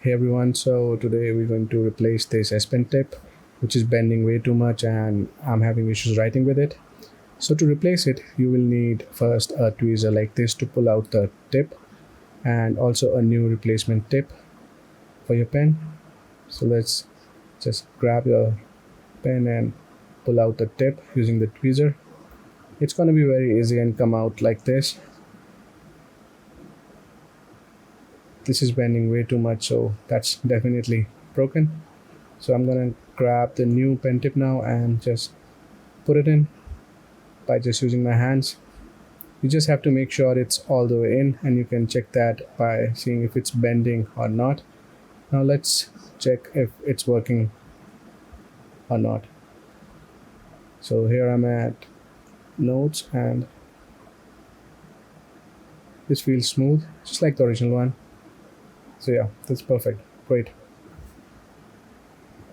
Hey everyone, so today we're going to replace this S Pen tip, which is bending way too much and I'm having issues writing with it. So to replace it, you will need first a tweezer like this to pull out the tip, and also a new replacement tip for your pen. So let's just grab your pen and pull out the tip using the tweezer. It's going to be very easy and come out like this. This is bending way too much, so that's definitely broken. So I'm going to grab the new pen tip now and just put it in by just using my hands. You just have to make sure it's all the way in, and you can check that by seeing if it's bending or not. Now let's check if it's working or not. So here I'm at notes, and this feels smooth just like the original one. So yeah, that's perfect. Great.